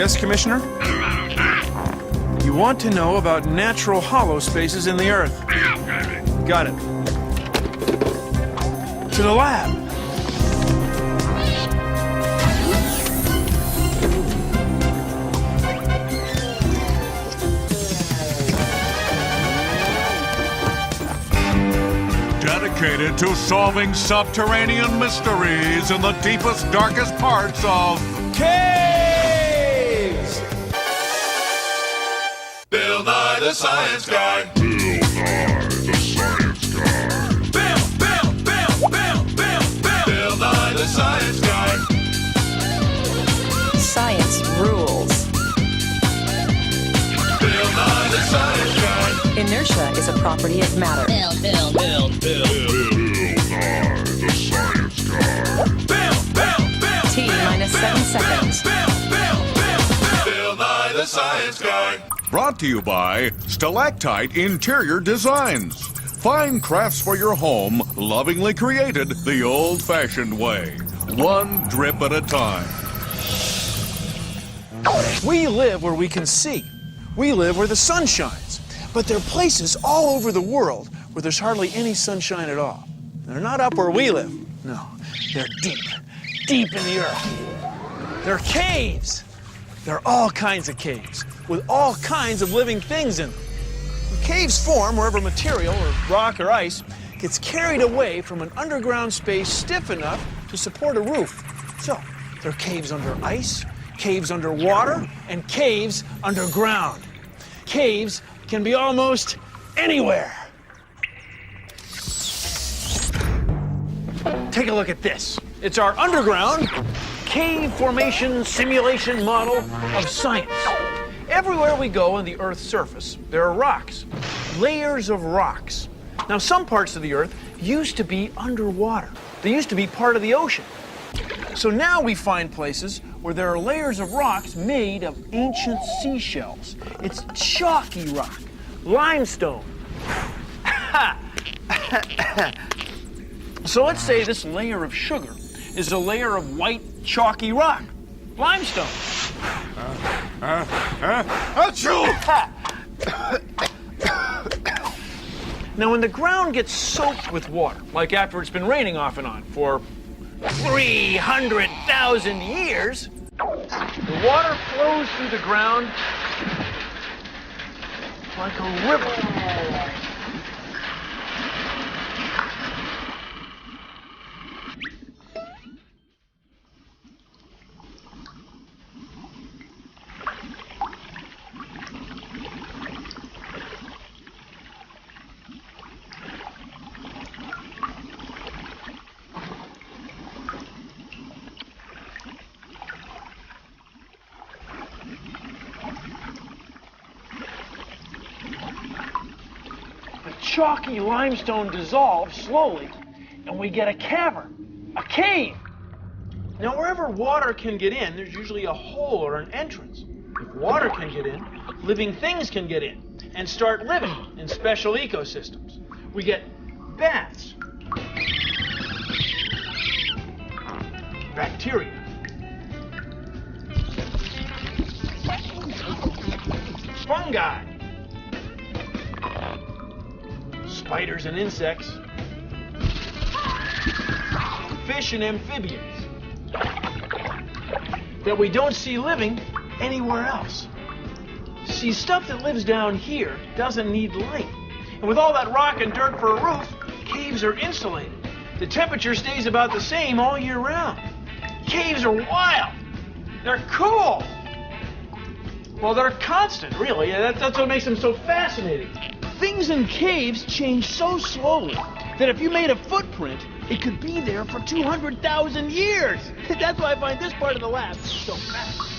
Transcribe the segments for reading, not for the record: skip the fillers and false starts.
Yes, Commissioner? You want to know about natural hollow spaces in the Earth. Got it. To the lab. Dedicated to solving subterranean mysteries in the deepest, darkest parts of Caves! Bill Nye the Science Guy. Bill Nye the Science Guy. Bill Nye the Science Guy. Science rules. Bill Nye the Science Guy. Inertia is a property of matter. Bill Nye the Science Guy. T minus 7 seconds. Bill Nye the Science Guy. Brought to you by Stalactite Interior Designs. Fine crafts for your home, lovingly created the old-fashioned way. One drip at a time. We live where we can see. We live where the sun shines. But there are places all over the world where there's hardly any sunshine at all. They're not up where we live. No, they're deep, deep in the earth. They're caves. There are all kinds of caves with all kinds of living things in them. Caves form wherever material, or rock or ice, gets carried away from an underground space stiff enough to support a roof. So, there are caves under ice, caves underwater, and caves underground. Caves can be almost anywhere. Take a look at this. It's our underground cave formation simulation model of science. Everywhere we go on the Earth's surface, there are rocks, layers of rocks. Now, some parts of the Earth used to be underwater. They used to be part of the ocean. So now we find places where there are layers of rocks made of ancient seashells. It's chalky rock, limestone. So let's say this layer of sugar is a layer of white, chalky rock, limestone. Now, when the ground gets soaked with water, like after it's been raining off and on for 300,000 years, the water flows through the ground like a river. Chalky limestone dissolves slowly, and we get a cavern, a cave. Now, wherever water can get in, there's usually a hole or an entrance. If water can get in, living things can get in and start living in special ecosystems. We get bats, bacteria, fungi, spiders and insects, fish and amphibians that we don't see living anywhere else. See, stuff that lives down here doesn't need light. And with all that rock and dirt for a roof, caves are insulated. The temperature stays about the same all year round. Caves are wild. They're cool. Well, they're constant, really. That's what makes them so fascinating. Things in caves change so slowly that if you made a footprint, it could be there for 200,000 years. That's why I find this part of the lab so fascinating.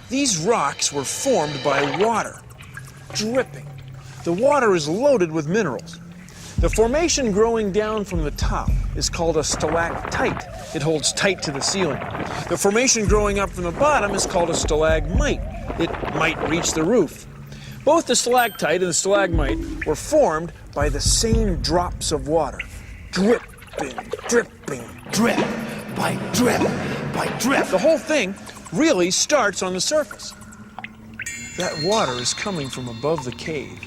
These rocks were formed by water. dripping. The water is loaded with minerals. The formation growing down from the top is called a stalactite. It holds tight to the ceiling. The formation growing up from the bottom is called a stalagmite. It might reach the roof. Both the stalactite and the stalagmite were formed by the same drops of water. Dripping, dripping, drip by drip by drip. The whole thing really starts on the surface. That water is coming from above the cave.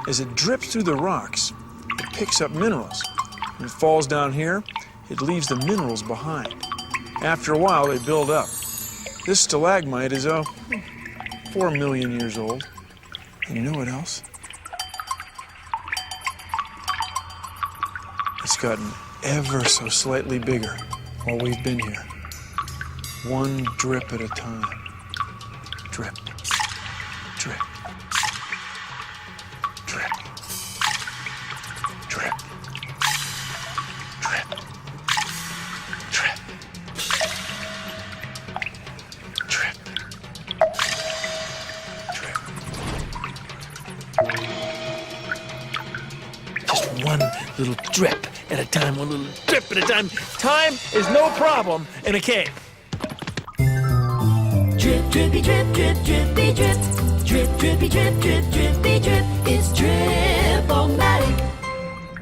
As it drips through the rocks, it picks up minerals. When it falls down here, it leaves the minerals behind. After a while, they build up. This stalagmite is, 4 million years old. And you know what else? It's gotten ever so slightly bigger while we've been here. One drip at a time. Drip, drip, drip, drip, drip, drip, drip, drip. Just one little drip at a time, one little drip at a time. Time is no problem in a cave. Drip, drippy, drip, drip, drippy, drip. Drip, drippy, drip, drip, drippy, drip. It's drip-o-matic.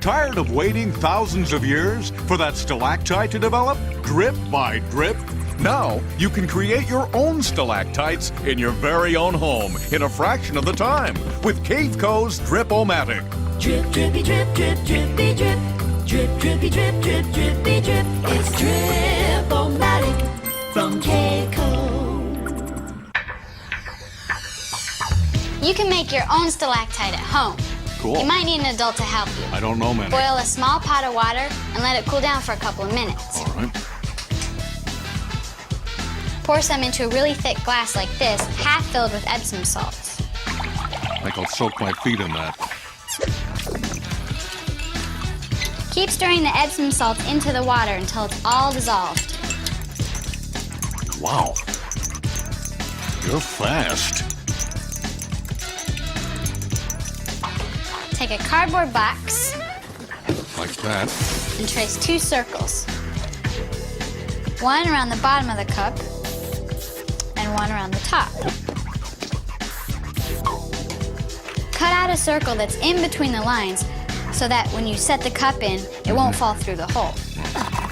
Tired of waiting thousands of years for that stalactite to develop, drip by drip? Now you can create your own stalactites in your very own home in a fraction of the time with Cave Co's Drip-O-Matic. Drip, drippy, drip, drip, drippy, drip. Drip, drippy, drip, drip, drippy, drip. It's drip-o-matic from Keiko. You can make your own stalactite at home. Cool. You might need an adult to help you. I don't know many. Boil a small pot of water and let it cool down for a couple of minutes. All right. Pour some into a really thick glass like this, half filled with Epsom salts. I think I'll soak my feet in that. Keep stirring the Epsom salts into the water until it's all dissolved. Wow. You're fast. Take a cardboard box Like that. and trace 2 circles. One around the bottom of the cup and one around the top. Cut out a circle that's in between the lines so that when you set the cup in, it won't fall through the hole.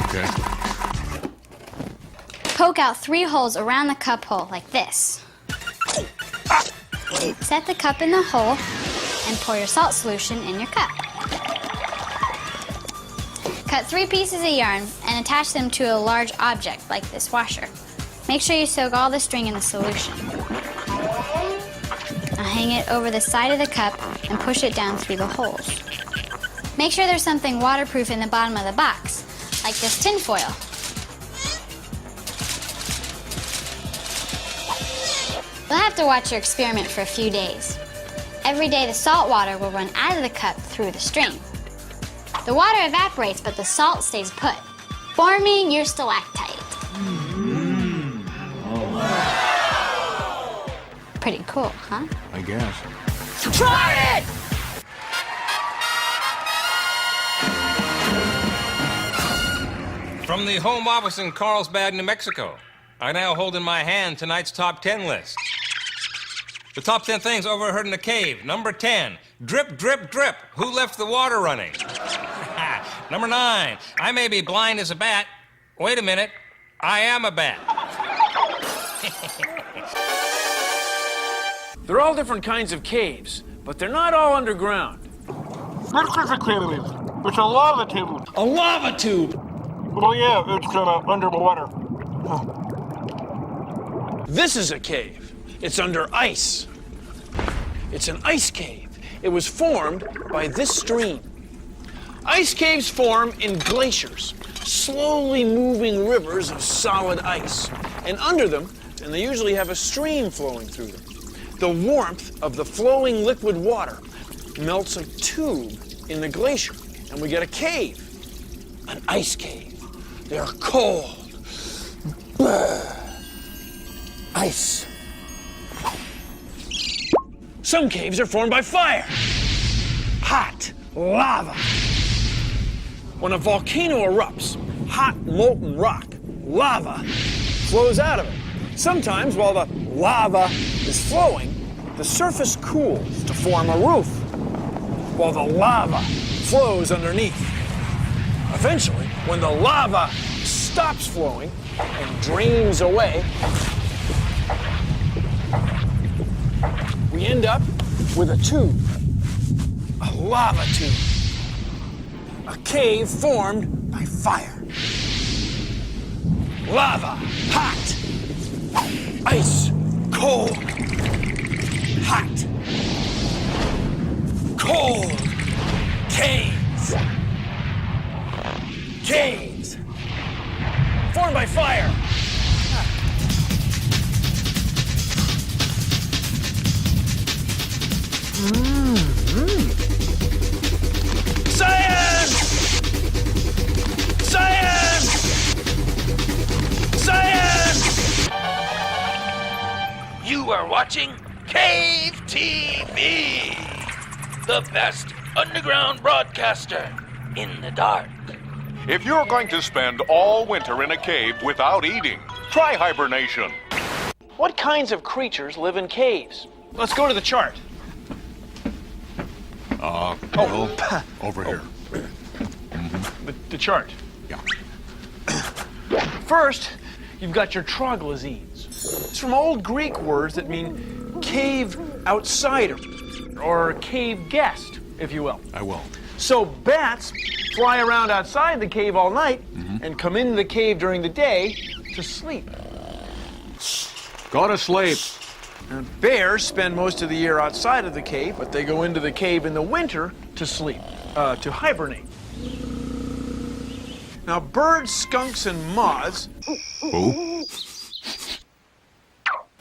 Okay. Poke out 3 holes around the cup hole like this. Set the cup in the hole and pour your salt solution in your cup. Cut 3 pieces of yarn and attach them to a large object like this washer. Make sure you soak all the string in the solution. Now hang it over the side of the cup and push it down through the holes. Make sure there's something waterproof in the bottom of the box, like this tin foil. You'll have to watch your experiment for a few days. Every day the salt water will run out of the cup through the string. The water evaporates, but the salt stays put, forming your stalactite. Pretty cool, huh? I guess. Try it! From the home office in Carlsbad, New Mexico, I now hold in my hand tonight's top 10 list. The top 10 things overheard in the cave. Number 10, drip, drip, drip. Who left the water running? Number 9, I may be blind as a bat. Wait a minute, I am a bat. They're all different kinds of caves, but they're not all underground. This is a cave. It's a lava tube. A lava tube! Well, yeah, it's underwater. This is a cave. It's under ice. It's an ice cave. It was formed by this stream. Ice caves form in glaciers, slowly moving rivers of solid ice. And under them, and they usually have a stream flowing through them, the warmth of the flowing liquid water melts a tube in the glacier, and we get a cave, an ice cave. They're cold. Ice. Some caves are formed by fire. Hot lava. When a volcano erupts, hot molten rock, lava, flows out of it. Sometimes while the lava is flowing, the surface cools to form a roof, while the lava flows underneath. Eventually, when the lava stops flowing and drains away, we end up with a tube, a lava tube, a cave formed by fire. Lava, hot, ice, cold, hot, cold, caves, caves, formed by fire. Science! Science! Science! You are watching Cave TV, the best underground broadcaster in the dark. If you're going to spend all winter in a cave without eating, try hibernation. What kinds of creatures live in caves? Let's go to the chart. Bill, over here. The chart. Yeah. First, you've got your troglodytes. It's from old Greek words that mean cave outsider, or cave guest, if you will. I will. So bats fly around outside the cave all night and come into the cave during the day to sleep. Go to sleep. And bears spend most of the year outside of the cave, but they go into the cave in the winter to sleep, to hibernate. Now, birds, skunks, and moths, Who?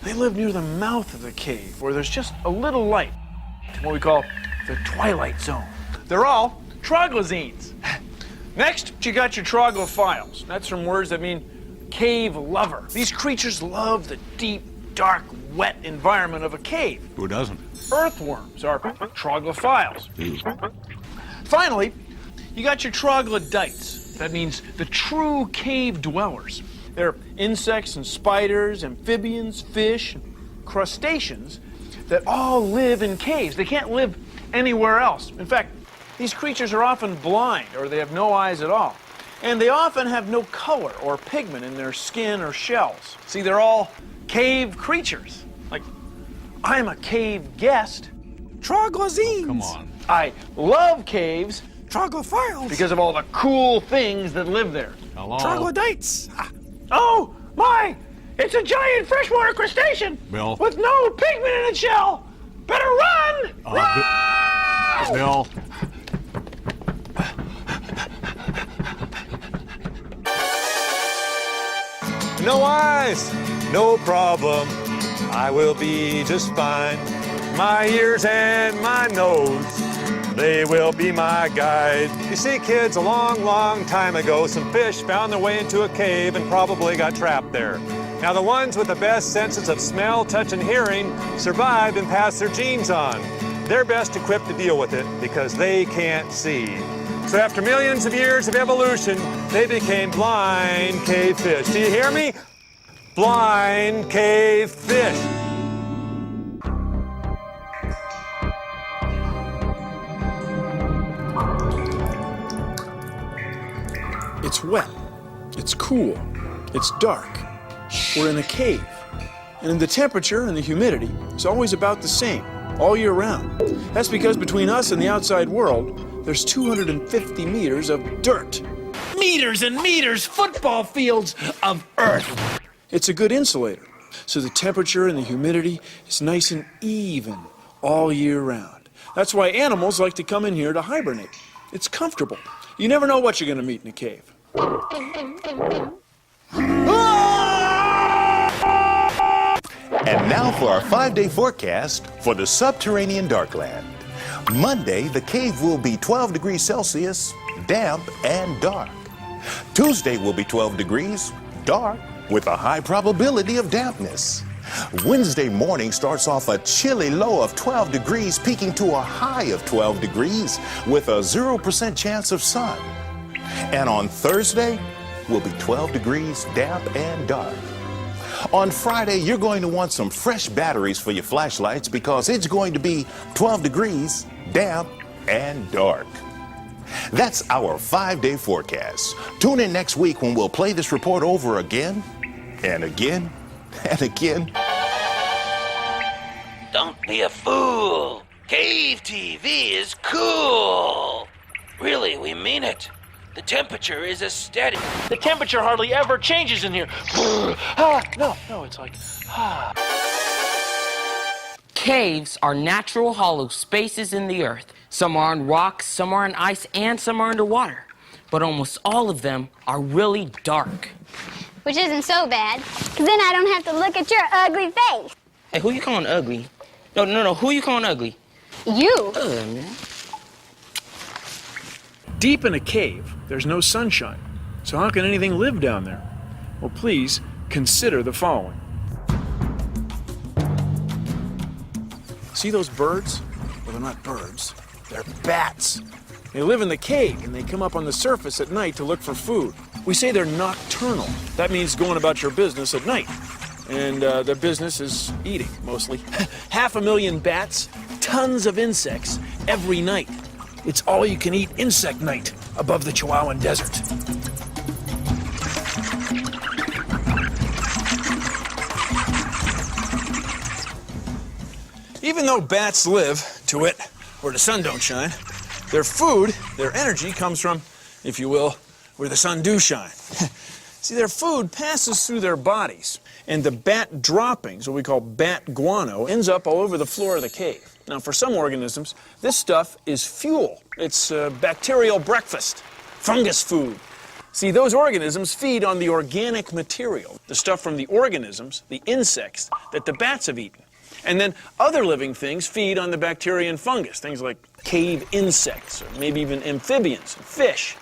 they live near the mouth of the cave, where there's just a little light, what we call the twilight zone. They're all troglodytes. Next, you got your troglophiles. That's from words that mean cave lover. These creatures love the deep, dark, wet environment of a cave. Who doesn't? Earthworms are troglophiles. Finally, you got your troglodytes. That means the true cave dwellers. They're insects and spiders, amphibians, fish, and crustaceans that all live in caves. They can't live anywhere else. In fact, these creatures are often blind, or they have no eyes at all. And they often have no color or pigment in their skin or shells. See, they're all cave creatures. Like, I'm a cave guest. Troglodytes. Come on. I love caves Troglophiles. because of all the cool things that live there. Hello. Troglodytes. Oh, my! It's a giant freshwater crustacean Bill. with no pigment in its shell. Better run! Run! Bill. No eyes, no problem. I will be just fine. My ears and my nose, they will be my guide. You see, kids, a long, long time ago, some fish found their way into a cave and probably got trapped there. Now, the ones with the best senses of smell, touch, and hearing survived and passed their genes on. They're best equipped to deal with it because they can't see. So after millions of years of evolution, they became blind cave fish. Do you hear me? Blind cave fish. It's wet. It's cool. It's dark. We're in a cave. And the temperature and the humidity is always about the same, all year round. That's because between us and the outside world, there's 250 meters of dirt. Meters and meters, football fields of earth. It's a good insulator, so the temperature and the humidity is nice and even all year round. That's why animals like to come in here to hibernate. It's comfortable. You never know what you're going to meet in a cave. And now for our 5-day forecast for the subterranean darkland. Monday, the cave will be 12 degrees Celsius, damp and dark. Tuesday will be 12 degrees, dark, with a high probability of dampness. Wednesday morning starts off a chilly low of 12 degrees, peaking to a high of 12 degrees with a 0% chance of sun. And on Thursday will be 12 degrees, damp and dark. On Friday, you're going to want some fresh batteries for your flashlights because it's going to be 12 degrees, damp and dark. That's our 5-day forecast. Tune in next week when we'll play this report over again and again and again. Don't be a fool. Cave TV is cool. Really, we mean it. The temperature is a steady. The temperature hardly ever changes in here. No, it's like, Caves are natural hollow spaces in the earth. Some are on rocks, some are on ice, and some are underwater. But almost all of them are really dark. Which isn't so bad, because then I don't have to look at your ugly face. Hey, who you calling ugly? No, who you calling ugly? You. Man. Deep in a cave, there's no sunshine. So how can anything live down there? Well, please consider the following. See those birds? Well, they're not birds. They're bats. They live in the cave, and they come up on the surface at night to look for food. We say they're nocturnal. That means going about your business at night. And their business is eating, mostly. 500,000 bats, tons of insects every night. It's all-you-can-eat insect night above the Chihuahuan Desert. Even though bats live, to wit, where the sun don't shine, their food, their energy comes from, if you will, where the sun do shine. See, their food passes through their bodies, and the bat droppings, what we call bat guano, ends up all over the floor of the cave. Now, for some organisms, this stuff is fuel. It's bacterial breakfast, fungus food. See, those organisms feed on the organic material, the stuff from the organisms, the insects, that the bats have eaten. And then other living things feed on the bacteria and fungus, things like cave insects, or maybe even amphibians and fish.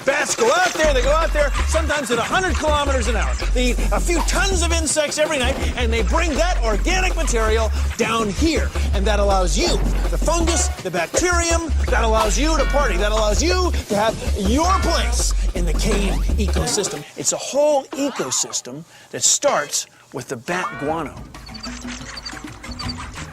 Bats go out there, sometimes at 100 kilometers an hour. They eat a few tons of insects every night, and they bring that organic material down here. And that allows you, the fungus, the bacterium, that allows you to party. That allows you to have your place in the cave ecosystem. It's a whole ecosystem that starts with the bat guano.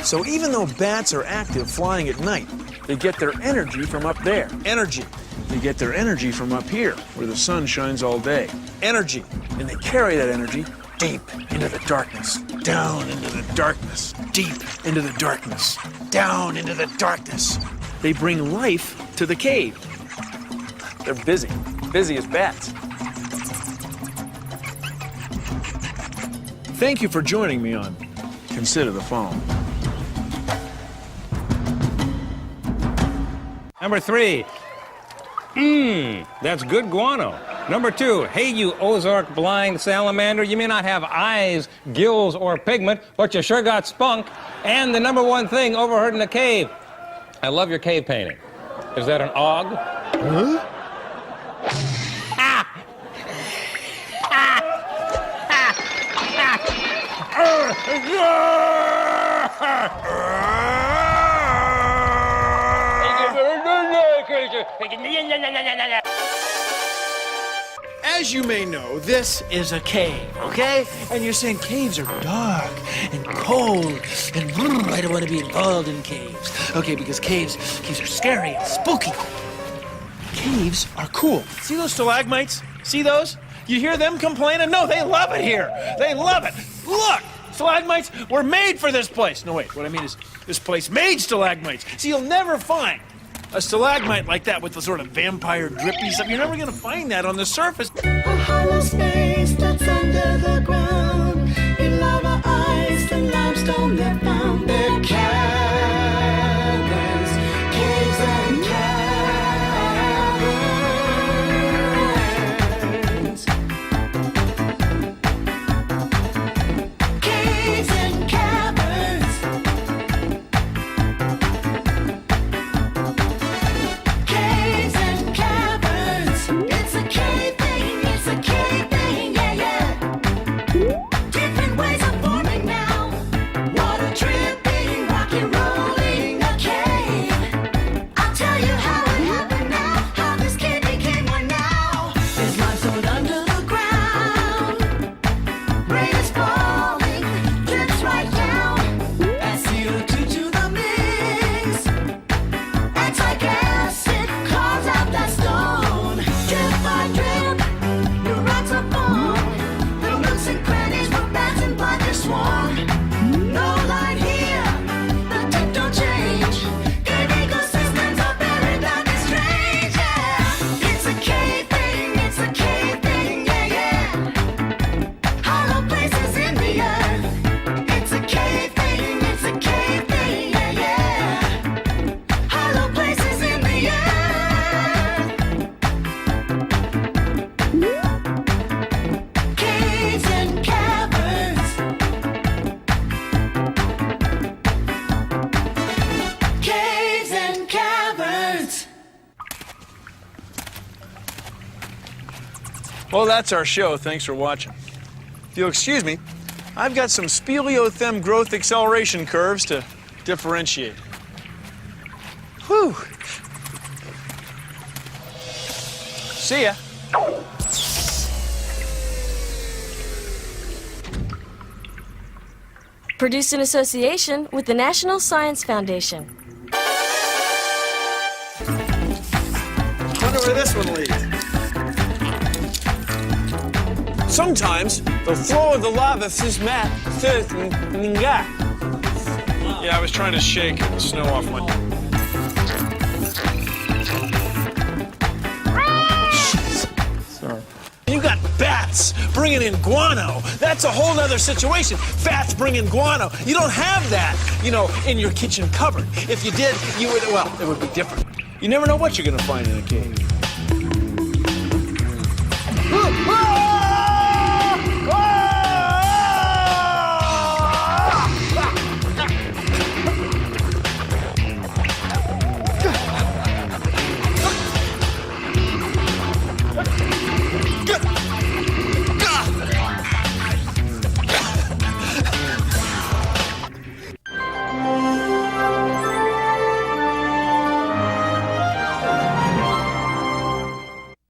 So even though bats are active flying at night, they get their energy from up there. Energy. They get their energy from up here, where the sun shines all day. Energy. And they carry that energy deep into the darkness. Down into the darkness. Deep into the darkness. Down into the darkness. They bring life to the cave. They're busy. Busy as bats. Thank you for joining me on Consider the Following. Number 3. That's good guano. Number 2, hey, you Ozark blind salamander, you may not have eyes, gills, or pigment, but you sure got spunk. And the number 1 thing overheard in the cave. I love your cave painting. Is that an og? Huh? As you may know, this is a cave, okay? And you're saying caves are dark and cold and I don't want to be involved in caves. Okay, because caves are scary and spooky. Caves are cool. See those stalagmites? See those? You hear them complaining? No, they love it here. They love it. Look, stalagmites were made for this place. No, wait, what I mean is this place made stalagmites. See, you'll never find a stalagmite like that with the sort of vampire drippy stuff. You're never going to find that on the surface. A hollow space that's under the ground. In lava, ice, and limestone they're found. They're caverns, caves and caverns. Caves and caverns. Caves and caverns. It's a cave thing, yeah, yeah. Different ways of forming now. Well, that's our show. Thanks for watching. If you'll excuse me, I've got some speleothem growth acceleration curves to differentiate. Whew. See ya. Produced in association with the National Science Foundation. Wonder where this one leads. Sometimes the flow of the lava is Yeah, I was trying to shake the snow off my. Sorry. You got bats bringing in guano. That's a whole nother situation. Bats bringing guano. You don't have that, in your kitchen cupboard. If you did, you would, well, it would be different. You never know what you're going to find in a cave.